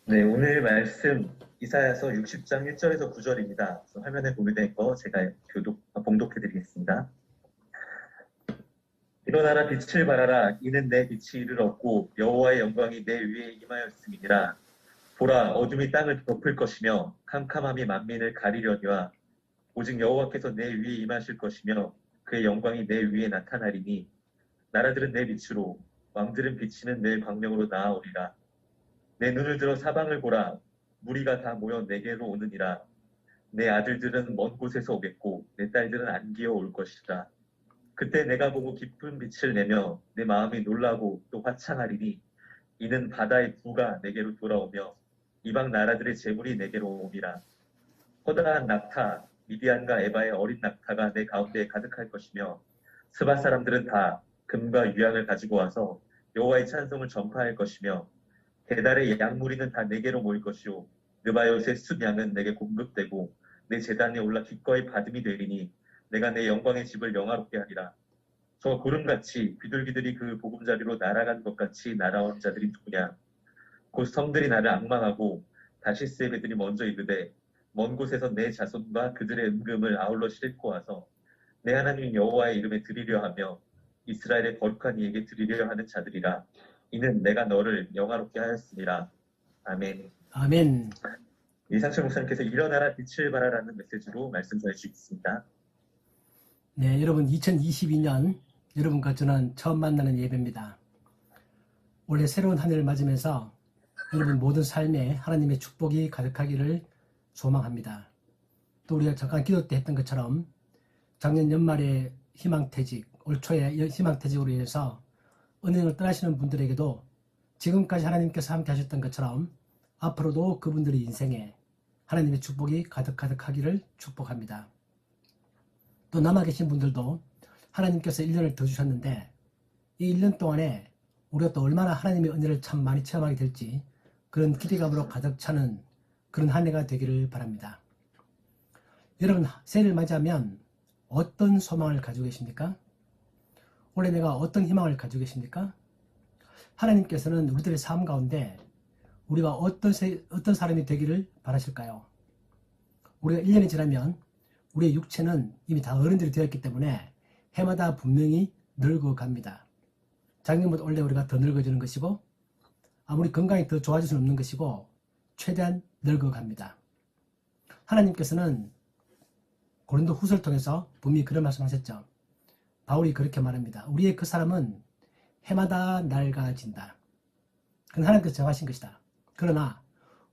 네, 오늘 말씀 이사야서 60장 1절에서 9절입니다. 화면에 공유된 거 제가 봉독해 드리겠습니다. 일어나라 빛을 발하라 이는 내 빛이 이를 얻고 여호와의 영광이 내 위에 임하였음이니라. 보라 어둠이 땅을 덮을 것이며 캄캄함이 만민을 가리려니와 오직 여호와께서 내 위에 임하실 것이며 그의 영광이 내 위에 나타나리니 나라들은 내 빛으로 왕들은 비치는 내 광명으로 나아오리라. 내 눈을 들어 사방을 보라. 무리가 다 모여 내게로 오느니라. 내 아들들은 먼 곳에서 오겠고 내 딸들은 안기어 올 것이라. 그때 내가 보고 깊은 빛을 내며 내 마음이 놀라고 또 화창하리니 이는 바다의 부가 내게로 돌아오며 이방 나라들의 재물이 내게로 오미라. 허다한 낙타 미디안과 에바의 어린 낙타가 내 가운데에 가득할 것이며 스바 사람들은 다 금과 유향을 가지고 와서 여호와의 찬송을 전파할 것이며 게달의 양무리는 다 내게로 모일 것이요 느바요스의 순양은 내게 공급되고 내 제단에 올라 기꺼이 받음이 되리니 내가 내 영광의 집을 영화롭게 하리라. 저 구름같이 비둘기들이 그 보금자리로 날아간 것 같이 날아온 자들이 누구냐. 곧 성들이 나를 앙망하고 다시스의 배들이 먼저 이르되 먼 곳에서 내 자손과 그들의 은금을 아울러 싣고 와서 내 하나님 여호와의 이름에 드리려 하며 이스라엘의 거룩한 이에게 드리려 하는 자들이라. 이는 내가 너를 영화롭게 하였습니다. 아멘. 아멘. 이상철 목사님께서 일어나라 빛을 발하라는 메시지로 말씀 전해 주시겠습니다. 네, 여러분 2022년 여러분과 저는 처음 만나는 예배입니다. 올해 새로운 한 해를 맞으면서 여러분 모든 삶에 하나님의 축복이 가득하기를 소망합니다. 또 우리가 잠깐 기도 때 했던 것처럼 작년 연말에 희망퇴직, 올 초에 희망퇴직으로 인해서 은행을 떠나시는 분들에게도 지금까지 하나님께서 함께 하셨던 것처럼 앞으로도 그분들의 인생에 하나님의 축복이 가득하기를 축복합니다. 또 남아 계신 분들도 하나님께서 1년을 더 주셨는데 이 1년 동안에 우리가 또 얼마나 하나님의 은혜를 참 많이 체험하게 될지 그런 기대감으로 가득 차는 그런 한 해가 되기를 바랍니다. 여러분 새해를 맞이하면 어떤 소망을 가지고 계십니까? 올해 내가 어떤 희망을 가지고 계십니까? 하나님께서는 우리들의 삶 가운데 우리가 어떤 사람이 되기를 바라실까요? 우리가 1년이 지나면 우리의 육체는 이미 다 어른들이 되었기 때문에 해마다 분명히 늙어갑니다. 작년보다 올해 우리가 더 늙어지는 것이고 아무리 건강이 더 좋아질 수는 없는 것이고 최대한 늙어갑니다. 하나님께서는 고린도 후서를 통해서 분명히 그런 말씀하셨죠. 바울이 그렇게 말합니다. 우리의 그 사람은 해마다 낡아진다. 그건 하나님께서 정하신 것이다. 그러나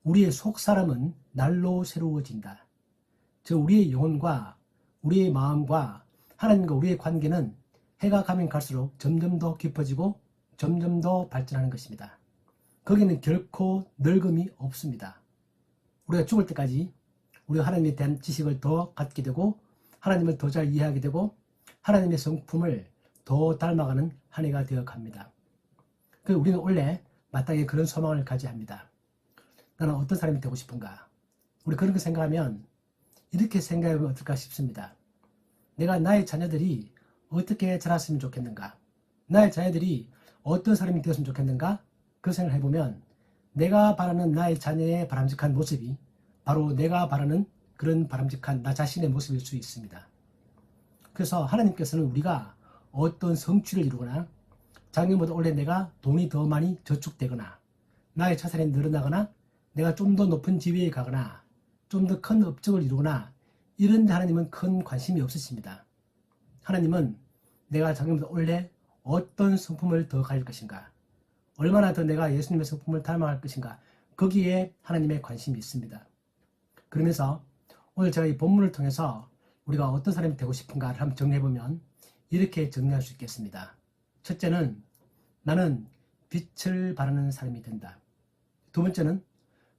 우리의 속 사람은 날로 새로워진다. 즉 우리의 영혼과 우리의 마음과 하나님과 우리의 관계는 해가 가면 갈수록 점점 더 깊어지고 점점 더 발전하는 것입니다. 거기는 결코 늙음이 없습니다. 우리가 죽을 때까지 우리가 하나님에 대한 지식을 더 갖게 되고 하나님을 더 잘 이해하게 되고 하나님의 성품을 더 닮아가는 한 해가 되어갑니다. 그래서 우리는 원래 마땅히 그런 소망을 가져야 합니다. 나는 어떤 사람이 되고 싶은가? 우리 그런 거 생각하면 이렇게 생각해보면 어떨까 싶습니다. 내가 나의 자녀들이 어떻게 자랐으면 좋겠는가? 나의 자녀들이 어떤 사람이 되었으면 좋겠는가? 그 생각을 해보면 내가 바라는 나의 자녀의 바람직한 모습이 바로 내가 바라는 그런 바람직한 나 자신의 모습일 수 있습니다. 그래서 하나님께서는 우리가 어떤 성취를 이루거나 작년보다 올해 내가 돈이 더 많이 저축되거나 나의 자산이 늘어나거나 내가 좀 더 높은 지위에 가거나 좀 더 큰 업적을 이루거나 이런 데 하나님은 큰 관심이 없으십니다. 하나님은 내가 작년보다 올해 어떤 성품을 더 가질 것인가, 얼마나 더 내가 예수님의 성품을 닮아갈 것인가, 거기에 하나님의 관심이 있습니다. 그러면서 오늘 제가 이 본문을 통해서 우리가 어떤 사람이 되고 싶은가를 한번 정리해보면 이렇게 정리할 수 있겠습니다. 첫째는 나는 빛을 발하는 사람이 된다. 두 번째는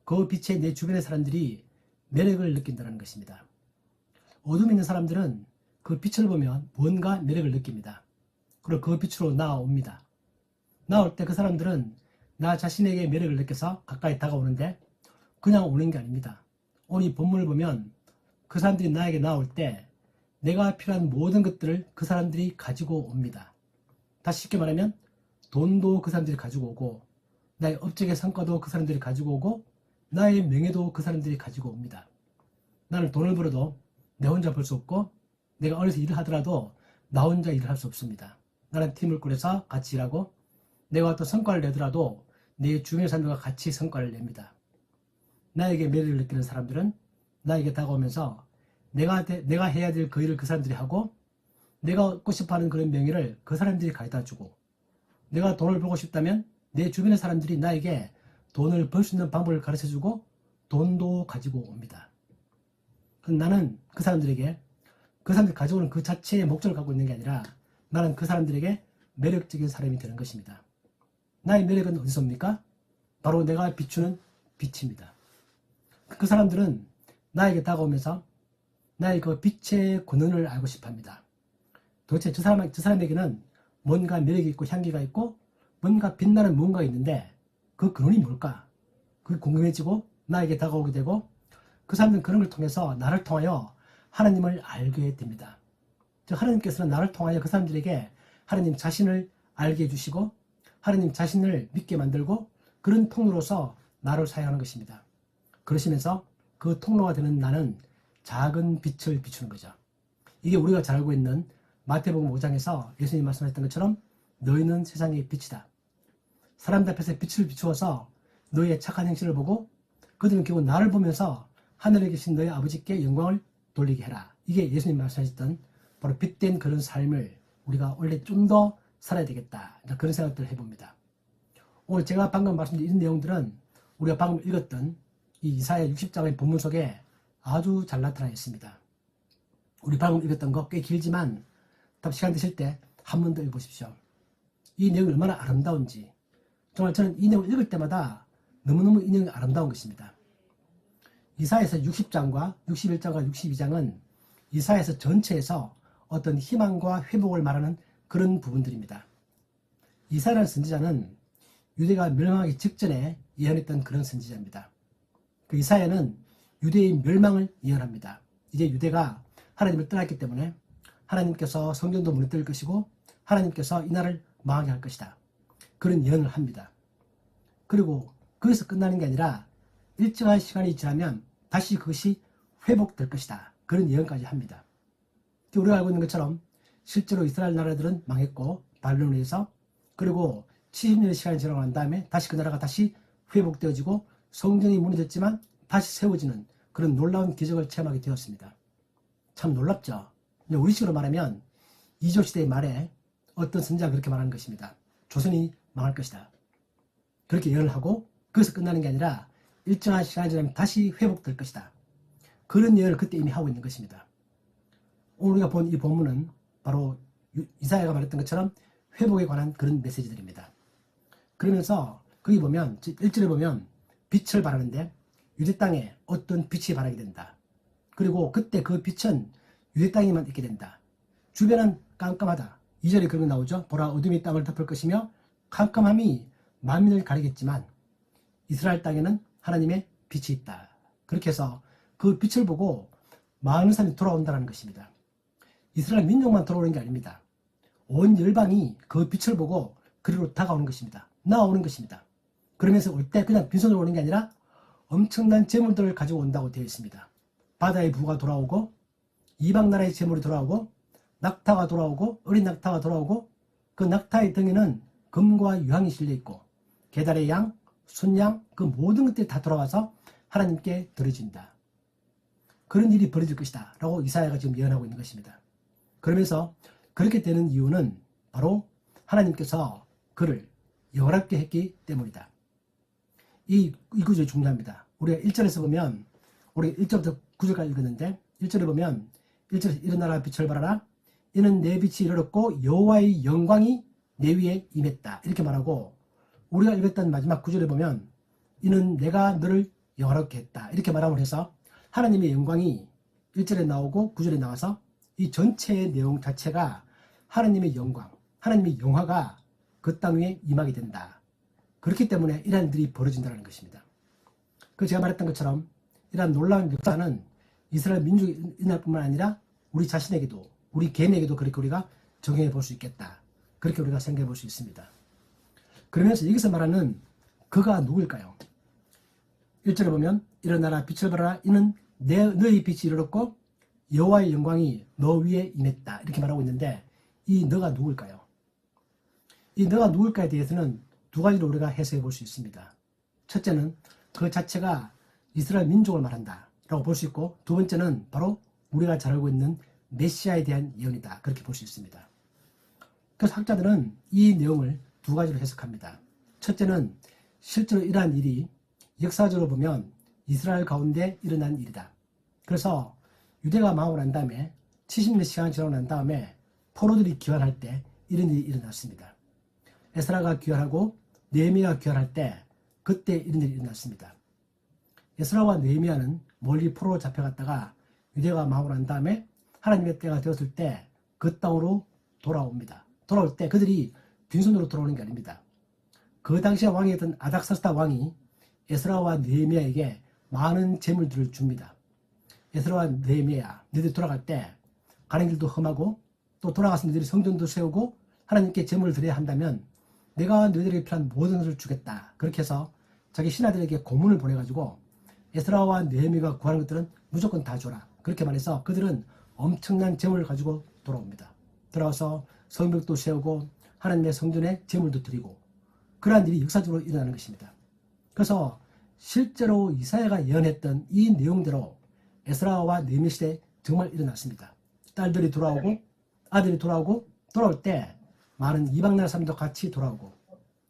그 빛에 내 주변의 사람들이 매력을 느낀다는 것입니다. 어둠에 있는 사람들은 그 빛을 보면 뭔가 매력을 느낍니다. 그리고 그 빛으로 나아옵니다. 나올 때 그 사람들은 나 자신에게 매력을 느껴서 가까이 다가오는데 그냥 오는 게 아닙니다. 오늘 이 본문을 보면 그 사람들이 나에게 나올 때 내가 필요한 모든 것들을 그 사람들이 가지고 옵니다. 다시 쉽게 말하면 돈도 그 사람들이 가지고 오고 나의 업적의 성과도 그 사람들이 가지고 오고 나의 명예도 그 사람들이 가지고 옵니다. 나는 돈을 벌어도 내 혼자 벌 수 없고 내가 어디서 일을 하더라도 나 혼자 일을 할 수 없습니다. 나는 팀을 꾸려서 같이 일하고 내가 어떤 성과를 내더라도 내 주변의 사람들과 같이 성과를 냅니다. 나에게 매력을 느끼는 사람들은 나에게 다가오면서 내가 해야 될 그 일을 그 사람들이 하고 내가 얻고 싶어하는 그런 명예를 그 사람들이 가져다 주고 내가 돈을 벌고 싶다면 내 주변의 사람들이 나에게 돈을 벌 수 있는 방법을 가르쳐 주고 돈도 가지고 옵니다. 나는 그 사람들에게 그 사람들이 가져오는 그 자체의 목적을 갖고 있는 게 아니라 나는 그 사람들에게 매력적인 사람이 되는 것입니다. 나의 매력은 어디서 옵니까? 바로 내가 비추는 빛입니다. 그 사람들은 나에게 다가오면서 나의 그 빛의 권한을 알고 싶어 합니다. 도대체 저 사람에게는 뭔가 매력이 있고 향기가 있고 뭔가 빛나는 무언가가 있는데 그 근원이 뭘까? 그게 궁금해지고 나에게 다가오게 되고 그 사람들은 그런 걸 통해서 나를 통하여 하나님을 알게 됩니다. 즉 하나님께서는 나를 통하여 그 사람들에게 하나님 자신을 알게 해주시고 하나님 자신을 믿게 만들고 그런 통로로서 나를 사용하는 것입니다. 그러시면서 그 통로가 되는 나는 작은 빛을 비추는 거죠. 이게 우리가 잘 알고 있는 마태복음 5장에서 예수님이 말씀하셨던 것처럼 너희는 세상의 빛이다. 사람들 앞에서 빛을 비추어서 너희의 착한 행실을 보고 그들은 결국 나를 보면서 하늘에 계신 너희 아버지께 영광을 돌리게 해라. 이게 예수님 말씀하셨던 바로 빛된 그런 삶을 우리가 원래 좀 더 살아야 되겠다. 그런 생각들을 해봅니다. 오늘 제가 방금 말씀드린 이 내용들은 우리가 방금 읽었던 이 이사야 60장의 본문 속에 아주 잘 나타나 있습니다. 우리 방금 읽었던 거 꽤 길지만 시간 되실 때 한 번 더 읽어보십시오. 이 내용이 얼마나 아름다운지 정말 저는 이 내용을 읽을 때마다 너무너무 이 내용이 아름다운 것입니다. 이사야서 60장과 61장과 62장은 이사야서 전체에서 어떤 희망과 회복을 말하는 그런 부분들입니다. 이사야라는 선지자는 유대가 멸망하기 직전에 예언했던 그런 선지자입니다. 그 이사야는 유대의 멸망을 예언합니다. 이제 유대가 하나님을 떠났기 때문에 하나님께서 성전도 무너뜨릴 것이고 하나님께서 이 나라를 망하게 할 것이다. 그런 예언을 합니다. 그리고 거기서 끝나는 게 아니라 일정한 시간이 지나면 다시 그것이 회복될 것이다. 그런 예언까지 합니다. 우리가 알고 있는 것처럼 실제로 이스라엘 나라들은 망했고 바벨론에 의해서 그리고 70년의 시간이 지나고 난 다음에 다시 그 나라가 다시 회복되어지고 성전이 무너졌지만 다시 세워지는 그런 놀라운 기적을 체험하게 되었습니다. 참 놀랍죠. 우리식으로 말하면 이조시대 말에 어떤 선지자가 그렇게 말하는 것입니다. 조선이 망할 것이다. 그렇게 예언을 하고 거기서 끝나는 게 아니라 일정한 시간이 지나면 다시 회복될 것이다. 그런 예언을 그때 이미 하고 있는 것입니다. 오늘 우리가 본 이 본문은 바로 이사야가 말했던 것처럼 회복에 관한 그런 메시지들입니다. 그러면서 거기 보면 1절에 보면 빛을 발하는데 유대 땅에 어떤 빛이 발하게 된다. 그리고 그때 그 빛은 유대 땅에만 있게 된다. 주변은 깜깜하다. 2절에 그런 거 나오죠. 보라 어둠이 땅을 덮을 것이며 캄캄함이 만민을 가리겠지만 이스라엘 땅에는 하나님의 빛이 있다. 그렇게 해서 그 빛을 보고 많은 사람이 돌아온다는 것입니다. 이스라엘 민족만 돌아오는 게 아닙니다. 온 열방이 그 빛을 보고 그리로 다가오는 것입니다. 나오는 것입니다. 그러면서 올 때 그냥 빈손으로 오는 게 아니라 엄청난 재물들을 가지고 온다고 되어 있습니다. 바다의 부가 돌아오고 이방 나라의 재물이 돌아오고 낙타가 돌아오고 어린 낙타가 돌아오고 그 낙타의 등에는 금과 유황이 실려 있고 게달의 양, 순양 그 모든 것들이 다 돌아와서 하나님께 드려진다. 그런 일이 벌어질 것이다 라고 이사야가 지금 예언하고 있는 것입니다. 그러면서 그렇게 되는 이유는 바로 하나님께서 그를 영원하게 했기 때문이다. 이 구절이 중요합니다. 우리가 1절에서 보면 우리가 1절부터 9절까지 읽었는데 1절에 보면 1절에서 일어나라 빛을 발하라 이는 내 빛이 이르렀고 여호와의 영광이 내 위에 임했다 이렇게 말하고 우리가 읽었던 마지막 9절에 보면 이는 내가 너를 영화롭게 했다 이렇게 말함을 해서 하나님의 영광이 1절에 나오고 9절에 나와서 이 전체의 내용 자체가 하나님의 영광, 하나님의 영화가 그 땅 위에 임하게 된다. 그렇기 때문에 이러한 일이 벌어진다는 것입니다. 그 제가 말했던 것처럼 이러한 놀라운 역사는 이스라엘 민족이 일어날 뿐만 아니라 우리 자신에게도 우리 개인에게도 그렇게 우리가 적용해 볼 수 있겠다. 그렇게 우리가 생각해 볼 수 있습니다. 그러면서 여기서 말하는 그가 누구일까요? 1절에 보면 일어나라 빛을 발하라 이는 너의 빛이 이르렀고 여호와의 영광이 너 위에 임했다 이렇게 말하고 있는데 이 너가 누굴까요? 이 너가 누굴까에 대해서는 두 가지로 우리가 해석해 볼 수 있습니다. 첫째는 그 자체가 이스라엘 민족을 말한다 라고 볼 수 있고 두 번째는 바로 우리가 잘 알고 있는 메시아에 대한 예언이다 그렇게 볼 수 있습니다. 그래서 학자들은 이 내용을 두 가지로 해석합니다. 첫째는 실제로 이러한 일이 역사적으로 보면 이스라엘 가운데 일어난 일이다. 그래서 유대가 망하고 난 다음에 70년 시간이 지나고 난 다음에 포로들이 귀환할 때 이런 일이 일어났습니다. 에스라가 귀환하고 느헤미야가 귀환할 때 그때 이런 일이 일어났습니다. 에스라와 느헤미야는 멀리 포로로 잡혀갔다가 유대가 망하고 난 다음에 하나님의 때가 되었을 때 그 땅으로 돌아옵니다. 돌아올 때 그들이 빈손으로 돌아오는 게 아닙니다. 그 당시에 왕이었던 아닥사스다 왕이 에스라와 느헤미야에게 많은 재물들을 줍니다. 에스라와 느헤미야, 너희들이 돌아갈 때 가는 길도 험하고 또 돌아가서 너희들이 성전도 세우고 하나님께 재물을 드려야 한다면 내가 너희들에게 필요한 모든 것을 주겠다. 그렇게 해서 자기 신하들에게 고문을 보내가지고 에스라와 느헤미야가 구하는 것들은 무조건 다 줘라. 그렇게 말해서 그들은 엄청난 재물을 가지고 돌아옵니다. 돌아와서 성벽도 세우고 하나님의 성전에 재물도 드리고 그러한 일이 역사적으로 일어나는 것입니다. 그래서 실제로 이사야가 예언했던 이 내용대로 에스라와 느헤미야 시대에 정말 일어났습니다. 딸들이 돌아오고 아들이 돌아오고 돌아올 때 많은 이방나라 사람도 같이 돌아오고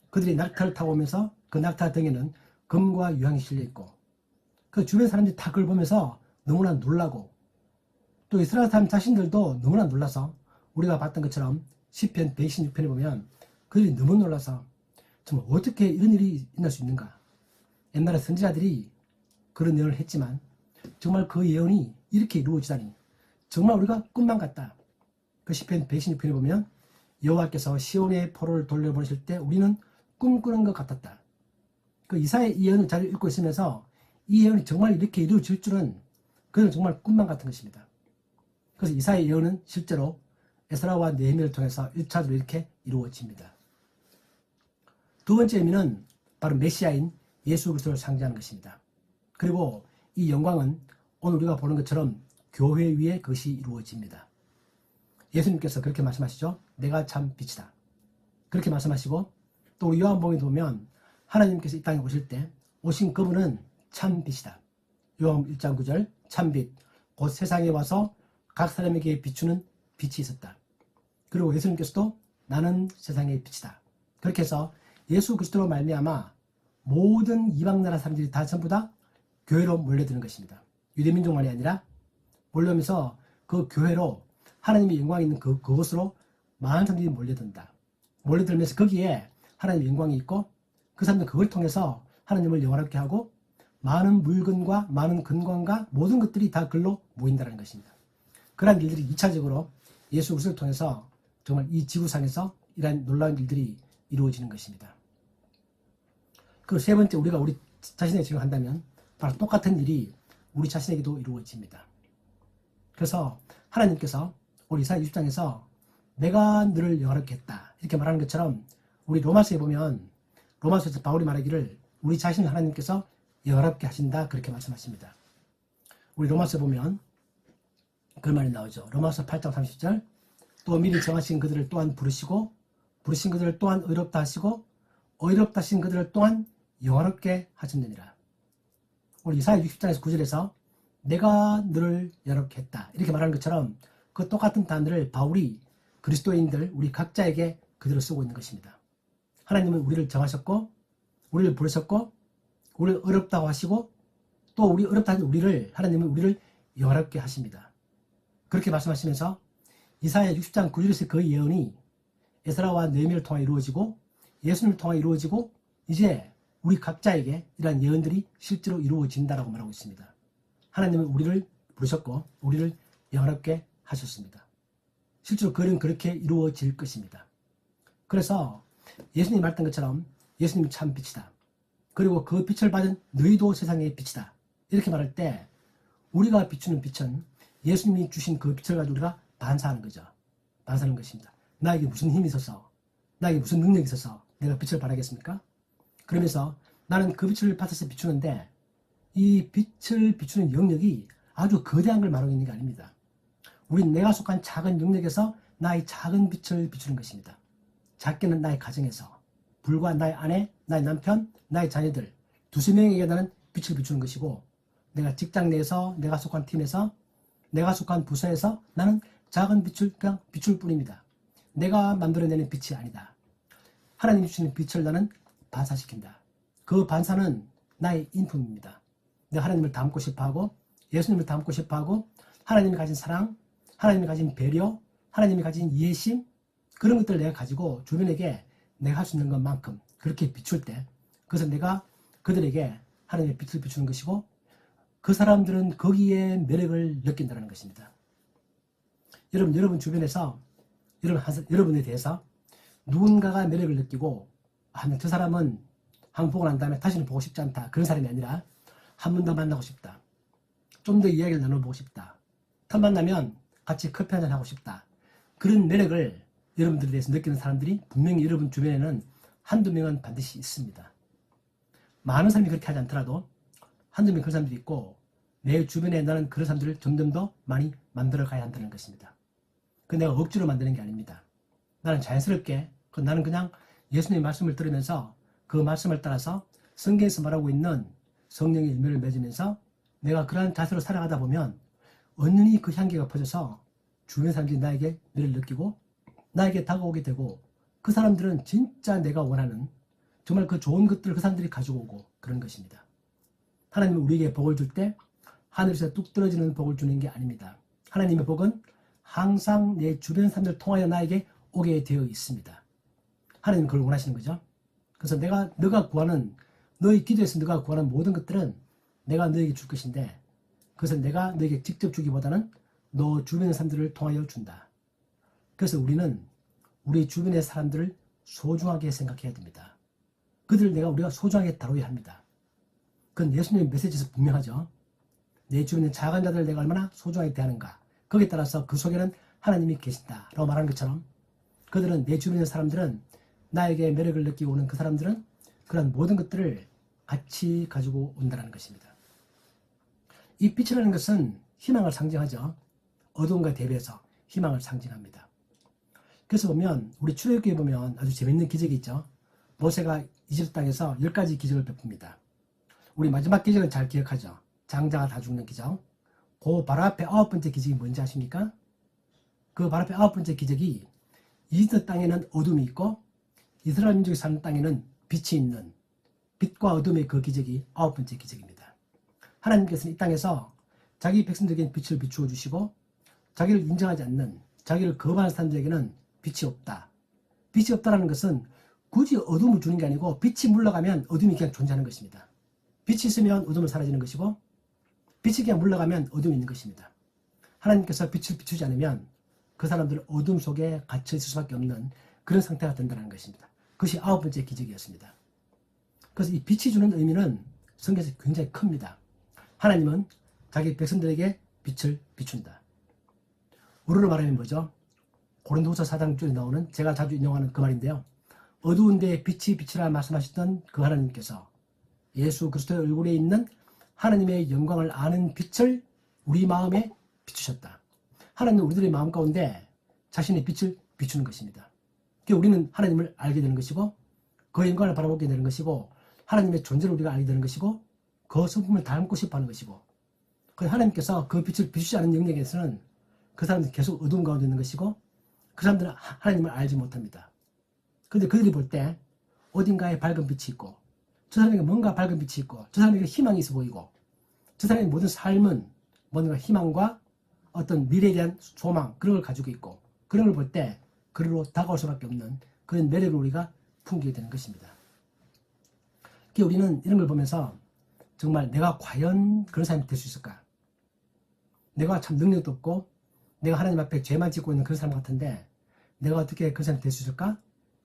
그들이 낙타를 타고 오면서 그 낙타 등에는 금과 유황이 실려있고 그 주변 사람들이 다 그걸 보면서 너무나 놀라고 또 이스라엘 사람 자신들도 너무나 놀라서 우리가 봤던 것처럼 시편 126편에 보면 그들이 너무 놀라서 정말 어떻게 이런 일이 일어날 수 있는가. 옛날에 선지자들이 그런 예언을 했지만 정말 그 예언이 이렇게 이루어지다니 정말 우리가 꿈만 같다. 그 시편 126편에 보면 여호와께서 시온의 포로를 돌려보내실 때 우리는 꿈꾸는 것 같았다. 그 이사야의 이 예언을 잘 읽고 있으면서 이 예언이 정말 이렇게 이루어질 줄은 그는 정말 꿈만 같은 것입니다. 그래서 이사야의 예언은 실제로 에스라와 느헤미야를 통해서 1차적으로 이렇게 이루어집니다. 두 번째 의미는 바로 메시아인 예수 그리스도를 상징하는 것입니다. 그리고 이 영광은 오늘 우리가 보는 것처럼 교회 위에 그것이 이루어집니다. 예수님께서 그렇게 말씀하시죠. 내가 참 빛이다. 그렇게 말씀하시고 또 우리 요한복음에 보면 하나님께서 이 땅에 오실 때 오신 그분은 참 빛이다. 요한복음 1장 9절 참빛 곧 세상에 와서 각 사람에게 비추는 빛이 있었다. 그리고 예수님께서도 나는 세상의 빛이다. 그렇게 해서 예수 그리스도로 말미암아 모든 이방나라 사람들이 다 전부 다 교회로 몰려드는 것입니다. 유대민족만이 아니라 몰려오면서 그 교회로 하나님의 영광이 있는 그곳으로 많은 사람들이 몰려든다. 몰려들면서 거기에 하나님의 영광이 있고 그 사람들은 그걸 통해서 하나님을 영원하게 하고 많은 물건과 많은 근광과 모든 것들이 다 글로 모인다는 것입니다. 그러한 일들이 2차적으로 예수 그리스도를 통해서 정말 이 지구상에서 이러한 놀라운 일들이 이루어지는 것입니다. 그 세 번째 우리가 우리 자신에게 지금 한다면 바로 똑같은 일이 우리 자신에게도 이루어집니다. 그래서 하나님께서 우리 이사야 60장에서 내가 너를 영화롭게 했다 이렇게 말하는 것처럼 우리 로마서에 보면 로마서에서 바울이 말하기를 우리 자신을 하나님께서 영화롭게 하신다 그렇게 말씀하십니다. 우리 로마서에 보면 그런 말이 나오죠. 로마서 8장 30절 또 미리 정하신 그들을 또한 부르시고 부르신 그들을 또한 의롭다 하시고 의롭다 하신 그들을 또한 영화롭게 하셨느니라. 우리 이사야 60장에서 9절에서 내가 너를 영화롭게 했다 이렇게 말하는 것처럼 그 똑같은 단어를 바울이 그리스도인들 우리 각자에게 그대로 쓰고 있는 것입니다. 하나님은 우리를 정하셨고 우리를 부르셨고 우리를 의롭다고 하시고 또 우리 의롭다 하신 우리를 하나님은 우리를 영화롭게 하십니다. 그렇게 말씀하시면서 이사야 60장 9절에서 그 예언이 에스라와 느헤미야를 통해 이루어지고 예수님을 통해 이루어지고 이제 우리 각자에게 이러한 예언들이 실제로 이루어진다라고 말하고 있습니다. 하나님은 우리를 부르셨고 우리를 영화롭게 하셨습니다. 실제로 그는 그렇게 이루어질 것입니다. 그래서 예수님이 말했던 것처럼 예수님은 참 빛이다. 그리고 그 빛을 받은 너희도 세상의 빛이다. 이렇게 말할 때 우리가 비추는 빛은 예수님이 주신 그 빛을 가지고 우리가 반사하는 거죠. 반사하는 것입니다. 나에게 무슨 힘이 있어서 나에게 무슨 능력이 있어서 내가 빛을 발하겠습니까? 그러면서 나는 그 빛을 받아서 비추는데 이 빛을 비추는 영역이 아주 거대한 걸 말하고 있는 게 아닙니다. 우린 내가 속한 작은 영역에서 나의 작은 빛을 비추는 것입니다. 작게는 나의 가정에서, 불과 나의 아내, 나의 남편, 나의 자녀들 두세 명에게 나는 빛을 비추는 것이고, 내가 직장 내에서, 내가 속한 팀에서, 내가 속한 부서에서 나는 작은 빛을 그냥 비출 뿐입니다. 내가 만들어내는 빛이 아니다. 하나님이 주시는 빛을 나는 반사시킨다. 그 반사는 나의 인품입니다. 내가 하나님을 닮고 싶어하고, 예수님을 닮고 싶어하고, 하나님이 가진 사랑, 하나님이 가진 배려, 하나님이 가진 이해심, 그런 것들을 내가 가지고 주변에게 내가 할 수 있는 것만큼 그렇게 비출 때, 그래서 내가 그들에게 하나님의 빛을 비추는 것이고, 그 사람들은 거기에 매력을 느낀다는 것입니다. 여러분 주변에서 여러분에 대해서 누군가가 매력을 느끼고, 저 사람은 한 번 보고 난 다음에 다시는 보고 싶지 않다, 그런 사람이 아니라 한 번 더 만나고 싶다, 좀 더 이야기를 나눠보고 싶다, 틈 만나면 같이 커피 한잔 하고 싶다, 그런 매력을 여러분들에 대해서 느끼는 사람들이 분명히 여러분 주변에는 한두 명은 반드시 있습니다. 많은 사람이 그렇게 하지 않더라도 한두 명 그런 사람들이 있고, 내 주변에 나는 그런 사람들을 점점 더 많이 만들어 가야 한다는 것입니다. 그 내가 억지로 만드는 게 아닙니다. 나는 자연스럽게, 나는 그냥 예수님의 말씀을 들으면서 그 말씀을 따라서 성경에서 말하고 있는 성령의 열매를 맺으면서 내가 그러한 자세로 살아가다 보면 은연히 그 향기가 퍼져서 주변 사람들이 나에게 매력을 느끼고 나에게 다가오게 되고, 그 사람들은 진짜 내가 원하는 정말 그 좋은 것들을 그 사람들이 가지고 오고 그런 것입니다. 하나님은 우리에게 복을 줄 때 하늘에서 뚝 떨어지는 복을 주는 게 아닙니다. 하나님의 복은 항상 내 주변 사람들을 통하여 나에게 오게 되어 있습니다. 하나님은 그걸 원하시는 거죠. 그래서 너가 구하는, 너의 기도에서 너가 구하는 모든 것들은 내가 너에게 줄 것인데, 그것은 내가 너에게 직접 주기보다는 너 주변의 사람들을 통하여 준다. 그래서 우리는 우리 주변의 사람들을 소중하게 생각해야 됩니다. 그들을 우리가 소중하게 다뤄야 합니다. 그건 예수님의 메시지에서 분명하죠. 내 주변의 작은 자들을 내가 얼마나 소중하게 대하는가, 거기에 따라서 그 속에는 하나님이 계신다라고 말하는 것처럼, 그들은 내 주변의 사람들은, 나에게 매력을 느끼고 오는 그 사람들은 그런 모든 것들을 같이 가지고 온다는 것입니다. 이 빛이라는 것은 희망을 상징하죠. 어두움과 대비해서 희망을 상징합니다. 그래서 보면 우리 출애굽기에 보면 아주 재밌는 기적이 있죠. 모세가 이집트 땅에서 10가지 기적을 베풉니다. 우리 마지막 기적은 잘 기억하죠. 장자가 다 죽는 기적. 그 바로 앞에 9번째 기적이 뭔지 아십니까? 그 바로 앞에 9번째 기적이 이집트 땅에는 어둠이 있고 이스라엘 민족이 사는 땅에는 빛이 있는, 빛과 어둠의 그 기적이 9번째 기적입니다. 하나님께서는 이 땅에서 자기 백성들에게는 빛을 비추어 주시고, 자기를 인정하지 않는, 자기를 거부하는 사람들에게는 빛이 없다. 빛이 없다는 것은 굳이 어둠을 주는 게 아니고, 빛이 물러가면 어둠이 그냥 존재하는 것입니다. 빛이 있으면 어둠은 사라지는 것이고, 빛이 그냥 물러가면 어둠이 있는 것입니다. 하나님께서 빛을 비추지 않으면 그 사람들은 어둠 속에 갇혀 있을 수밖에 없는 그런 상태가 된다는 것입니다. 그것이 9번째 기적이었습니다. 그래서 이 빛이 주는 의미는 성경에서 굉장히 큽니다. 하나님은 자기 백성들에게 빛을 비춘다. 우리로 말하면 뭐죠? 고린도후서 4장 쪽에 나오는, 제가 자주 인용하는 그 말인데요. 어두운 데에 빛이 비치라 말씀하셨던 그 하나님께서 예수 그리스도의 얼굴에 있는 하나님의 영광을 아는 빛을 우리 마음에 비추셨다. 하나님은 우리들의 마음 가운데 자신의 빛을 비추는 것입니다. 우리는 하나님을 알게 되는 것이고, 그 영광을 바라보게 되는 것이고, 하나님의 존재를 우리가 알게 되는 것이고, 그 성품을 닮고 싶어 하는 것이고, 하나님께서 그 빛을 비추지 않은 영역에서는 그 사람들이 계속 어두운 가운데 있는 것이고, 그 사람들은 하나님을 알지 못합니다. 그런데 그들이 볼 때 어딘가에 밝은 빛이 있고, 저 사람에게 뭔가 밝은 빛이 있고, 저 사람에게 희망이 있어 보이고, 저 사람의 모든 삶은 뭔가 희망과 어떤 미래에 대한 소망, 그런 걸 가지고 있고, 그런 걸 볼 때 그리로 다가올 수밖에 없는 그런 매력을 우리가 풍기게 되는 것입니다. 우리는 이런 걸 보면서 정말 내가 과연 그런 사람이 될 수 있을까? 내가 참 능력도 없고 내가 하나님 앞에 죄만 짓고 있는 그런 사람 같은데 내가 어떻게 그런 사람이 될 수 있을까?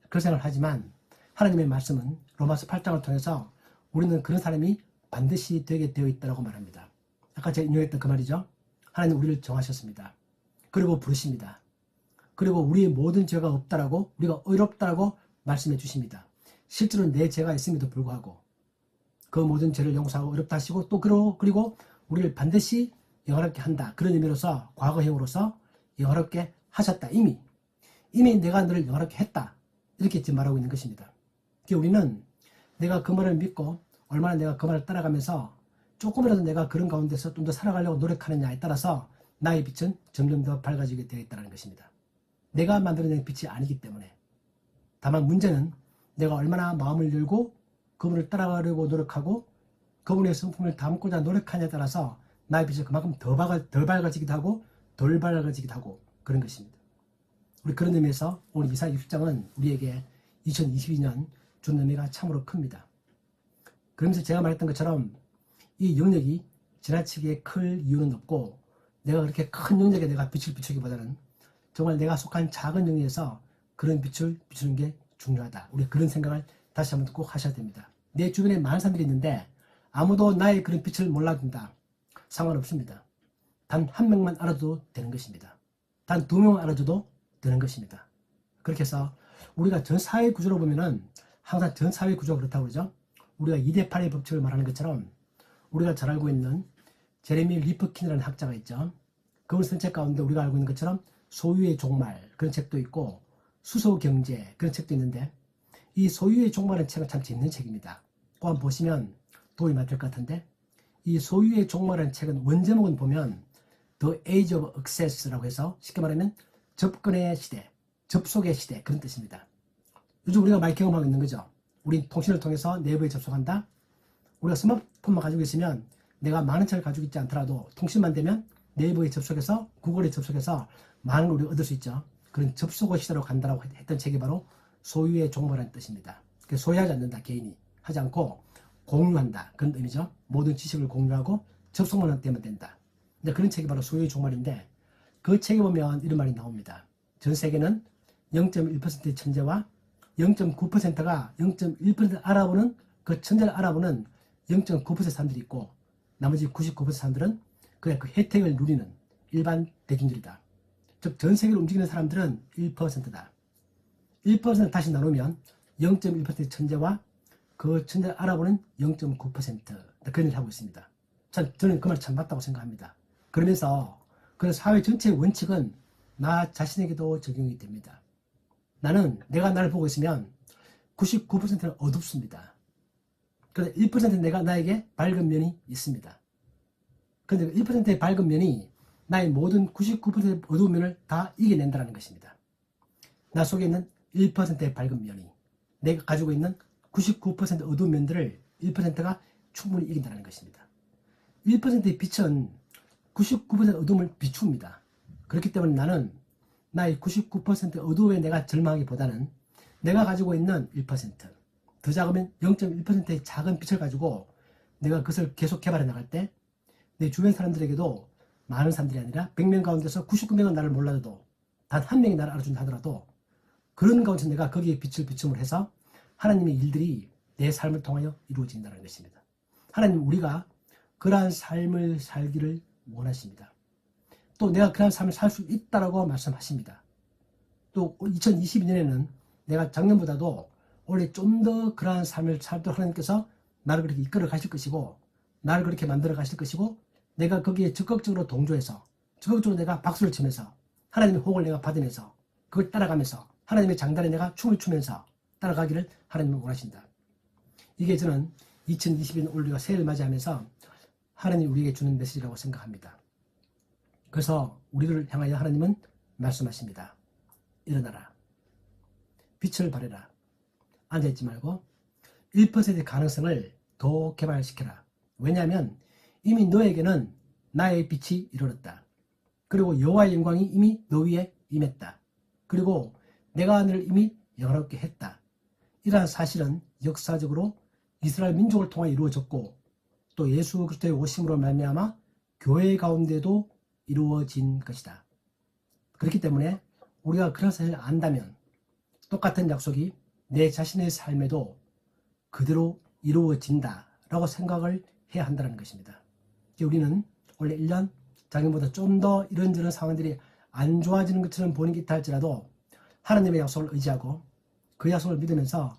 그런 생각을 하지만 하나님의 말씀은 로마서 8장을 통해서 우리는 그런 사람이 반드시 되게 되어 있다고 말합니다. 아까 제가 인용했던 그 말이죠. 하나님 우리를 정하셨습니다. 그리고 부르십니다. 그리고 우리의 모든 죄가 없다라고, 우리가 의롭다라고 말씀해 주십니다. 실제로 내 죄가 있음에도 불구하고, 그 모든 죄를 용서하고 어렵다 하시고 또 그리고 우리를 반드시 영화롭게 한다. 그런 의미로서 과거형으로서 영화롭게 하셨다. 이미 내가 너를 영화롭게 했다. 이렇게 지금 말하고 있는 것입니다. 우리는 내가 그 말을 믿고 얼마나 내가 그 말을 따라가면서 조금이라도 내가 그런 가운데서 좀 더 살아가려고 노력하느냐에 따라서 나의 빛은 점점 더 밝아지게 되어 있다는 것입니다. 내가 만들어낸 빛이 아니기 때문에. 다만 문제는 내가 얼마나 마음을 열고 그분을 따라가려고 노력하고 그분의 성품을 담고자 노력하냐에 따라서 나의 빛이 그만큼 더 밝아지기도 하고 덜 밝아지기도 하고 그런 것입니다. 우리 그런 의미에서 오늘 이사야 60장은 우리에게 2022년 준 의미가 참으로 큽니다. 그러면서 제가 말했던 것처럼 이 영역이 지나치게 클 이유는 없고 내가 그렇게 큰 영역에 내가 빛을 비추기보다는 정말 내가 속한 작은 영역에서 그런 빛을 비추는 게 중요하다. 우리 그런 생각을 다시 한번 꼭 하셔야 됩니다. 내 주변에 많은 사람들이 있는데 아무도 나의 그런 빛을 몰라준다. 상관없습니다. 단 한 명만 알아도 되는 것입니다. 단 두 명만 알아줘도 되는 것입니다. 그렇게 해서 우리가 전 사회 구조로 보면은 항상 전 사회 구조가 그렇다고 그러죠. 우리가 2대8의 법칙을 말하는 것처럼 우리가 잘 알고 있는 제레미 리프킨이라는 학자가 있죠. 그분 쓴 책 가운데 우리가 알고 있는 것처럼 소유의 종말 그런 책도 있고 수소경제 그런 책도 있는데 이 소유의 종말은 책은 참 재밌는 책입니다. 꼭 한번 보시면 도움이 많이 될 것 같은데 이 소유의 종말은 책은 원제목은 보면 The Age of Access라고 해서 쉽게 말하면 접근의 시대, 접속의 시대 그런 뜻입니다. 요즘 우리가 많이 경험하고 있는 거죠. 우리 통신을 통해서 내부에 접속한다. 우리가 스마트폰만 가지고 있으면 내가 많은 차를 가지고 있지 않더라도 통신만 되면 네이버에 접속해서 구글에 접속해서 많은 걸 우리가 얻을 수 있죠. 그런 접속의 시대로 간다라고 했던 책이 바로 소유의 종말이라는 뜻입니다. 소유하지 않는다. 개인이 하지 않고 공유한다. 그런 의미죠. 모든 지식을 공유하고 접속만 되면 된다. 그런 책이 바로 소유의 종말인데 그 책에 보면 이런 말이 나옵니다. 전 세계는 0.1%의 천재와 0.9%가 0.1% 알아보는 그 천재를 알아보는 0.9% 사람들이 있고 나머지 99% 사람들은 그냥 그 혜택을 누리는 일반 대중들이다. 즉 전 세계를 움직이는 사람들은 1%다. 1% 다시 나누면 0.1%의 천재와 그 천재를 알아보는 0.9% 그런 일을 하고 있습니다. 참 저는 그 말 참 맞다고 생각합니다. 그러면서 그 사회 전체의 원칙은 나 자신에게도 적용이 됩니다. 내가 나를 보고 있으면 99%는 어둡습니다. 그런데 1%는 나에게 밝은 면이 있습니다. 그런데 1%의 밝은 면이 나의 모든 99%의 어두운 면을 다 이겨낸다는 것입니다. 나 속에 있는 1%의 밝은 면이 내가 가지고 있는 99% 어두운 면들을 1%가 충분히 이긴다는 것입니다. 1%의 빛은 99% 어둠을 비춥니다. 그렇기 때문에 나는 나의 99% 어두움에 내가 절망하기보다는 내가 가지고 있는 1%, 더 작으면 0.1%의 작은 빛을 가지고 내가 그것을 계속 개발해 나갈 때 내 주변 사람들에게도 많은 사람들이 아니라 100명 가운데서 99명은 나를 몰라도 단 한 명이 나를 알아준다 하더라도 그런 가운데서 내가 거기에 빛을 비춤을 해서 하나님의 일들이 내 삶을 통하여 이루어진다는 것입니다. 하나님 우리가 그러한 삶을 살기를 원하십니다. 또 내가 그러한 삶을 살 수 있다라고 말씀하십니다. 또 2022년에는 내가 작년보다도 올해 좀 더 그러한 삶을 살도록 하나님께서 나를 그렇게 이끌어 가실 것이고 나를 그렇게 만들어 가실 것이고 내가 거기에 적극적으로 동조해서 적극적으로 내가 박수를 치면서 하나님의 호응을 내가 받으면서 그걸 따라가면서 하나님의 장단에 내가 춤을 추면서 따라가기를 하나님은 원하신다. 이게 저는 2022년 우리가 새해를 맞이하면서 하나님이 우리에게 주는 메시지라고 생각합니다. 그래서 우리를 향하여 하나님은 말씀하십니다. 일어나라. 빛을 발해라. 앉아있지 말고 1%의 가능성을 더 개발시켜라. 왜냐하면 이미 너에게는 나의 빛이 이르렀다. 그리고 여호와의 영광이 이미 너 위에 임했다. 그리고 내가 너를 이미 영화롭게 했다. 이러한 사실은 역사적으로 이스라엘 민족을 통해 이루어졌고 또 예수 그리스도의 오심으로 말미암아 교회 가운데도 이루어진 것이다. 그렇기 때문에 우리가 그런 사실을 안다면 똑같은 약속이 내 자신의 삶에도 그대로 이루어진다라고 생각을 해야 한다는 것입니다. 우리는 원래 1년 작년보다 좀 더 이런저런 상황들이 안 좋아지는 것처럼 보이는 게 있다 할지라도 하나님의 약속을 의지하고 그 약속을 믿으면서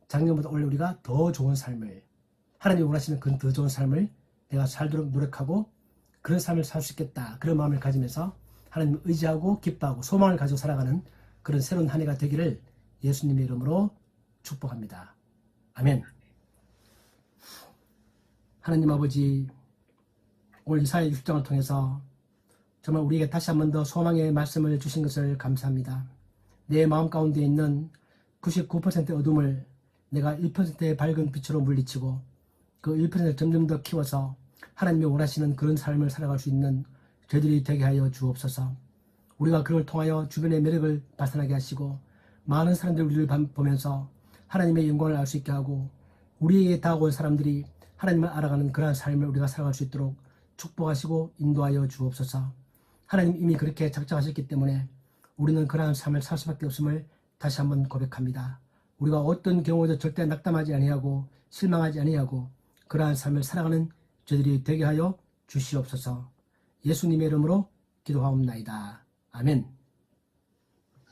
작년보다 올해 우리가 더 좋은 삶을 하나님이 원하시는 그 더 좋은 삶을 내가 살도록 노력하고 그런 삶을 살 수 있겠다. 그런 마음을 가지면서 하나님을 의지하고 기뻐하고 소망을 가지고 살아가는 그런 새로운 한 해가 되기를 예수님의 이름으로 축복합니다. 아멘. 하나님 아버지, 오늘 이사야 6장을 통해서 정말 우리에게 다시 한 번 더 소망의 말씀을 주신 것을 감사합니다. 내 마음 가운데 있는 99%의 어둠을 내가 1%의 밝은 빛으로 물리치고 그 1%를 점점 더 키워서 하나님이 원하시는 그런 삶을 살아갈 수 있는 저희들이 되게 하여 주옵소서. 우리가 그걸 통하여 주변의 매력을 발산하게 하시고 많은 사람들이 우리를 보면서 하나님의 영광을 알 수 있게 하고 우리에게 다가올 사람들이 하나님을 알아가는 그러한 삶을 우리가 살아갈 수 있도록 축복하시고 인도하여 주옵소서. 하나님 이미 그렇게 작정하셨기 때문에 우리는 그러한 삶을 살 수밖에 없음을 다시 한번 고백합니다. 우리가 어떤 경우도 절대 낙담하지 아니하고 실망하지 아니하고 그러한 삶을 살아가는 저희들이 되게 하여 주시옵소서. 예수님의 이름으로 기도하옵나이다. 아멘.